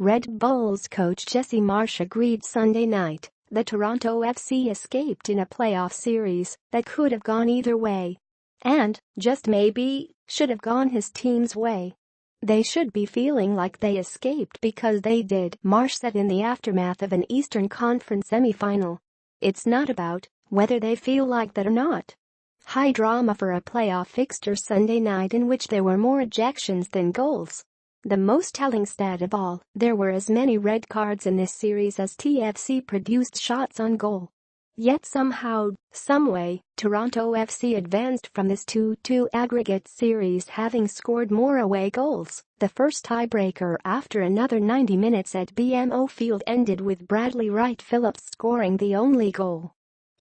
Red Bulls coach Jesse Marsh agreed Sunday night that Toronto FC escaped in a playoff series that could have gone either way. And, just maybe, should have gone his team's way. They should be feeling like they escaped because they did, Marsh said in the aftermath of an Eastern Conference semi-final. It's not about whether they feel like that or not. High drama for a playoff fixture Sunday night in which there were more ejections than goals. The most telling stat of all, there were as many red cards in this series as TFC produced shots on goal. Yet somehow, someway, Toronto FC advanced from this 2-2 aggregate series having scored more away goals. The first tiebreaker after another 90 minutes at BMO Field ended with Bradley Wright Phillips scoring the only goal.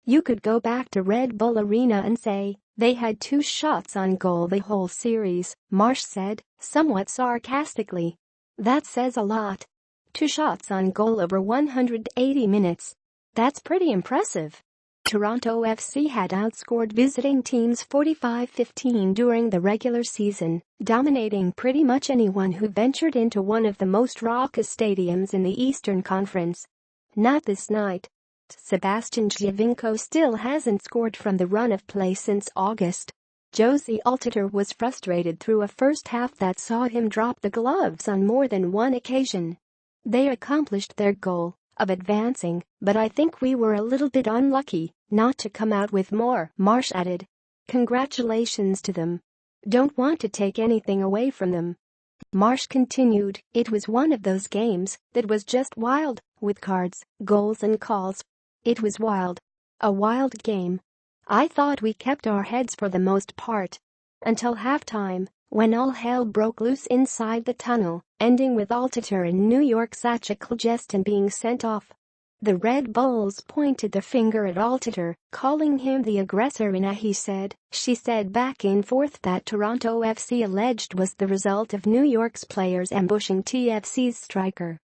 You could go back to Red Bull Arena and say they had 2 shots on goal the whole series, Marsh said, somewhat sarcastically. That says a lot. 2 shots on goal over 180 minutes. That's pretty impressive. Toronto FC had outscored visiting teams 45-15 during the regular season, dominating pretty much anyone who ventured into one of the most raucous stadiums in the Eastern Conference. Not this night. Sebastian Giovinco still hasn't scored from the run of play since August. Josie Altidore was frustrated through a first half that saw him drop the gloves on more than one occasion. They accomplished their goal of advancing, but I think we were a little bit unlucky not to come out with more, Marsh added. Congratulations to them. Don't want to take anything away from them. Marsh continued, it was one of those games that was just wild, with cards, goals and calls. It was wild. A wild game. I thought we kept our heads for the most part. Until halftime, when all hell broke loose inside the tunnel, ending with Altidore and New York's Sacha Kljestan being sent off. The Red Bulls pointed the finger at Altidore, calling him the aggressor in a he said, she said back and forth that Toronto FC alleged was the result of New York's players ambushing TFC's striker.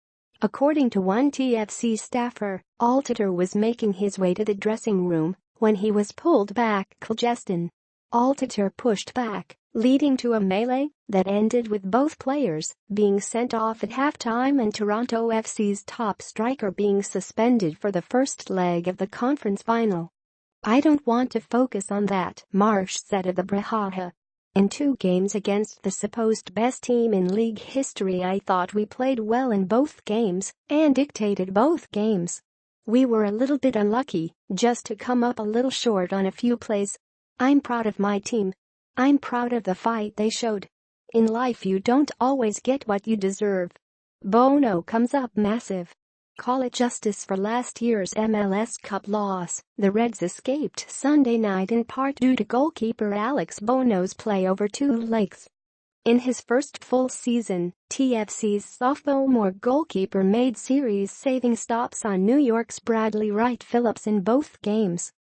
According to one TFC staffer, Altidore was making his way to the dressing room when he was pulled back. Kljestan. Altidore pushed back, leading to a melee that ended with both players being sent off at halftime and Toronto FC's top striker being suspended for the first leg of the conference final. I don't want to focus on that, Marsh said of the brouhaha. In 2 games against the supposed best team in league history, I thought we played well in both games and dictated both games. We were a little bit unlucky, just to come up a little short on a few plays. I'm proud of my team. I'm proud of the fight they showed. In life you don't always get what you deserve. Bono comes up massive. Call it justice for last year's MLS Cup loss. The Reds escaped Sunday night in part due to goalkeeper Alex Bono's play over 2 legs. In his first full season, TFC's sophomore goalkeeper made series-saving stops on New York's Bradley Wright Phillips in both games.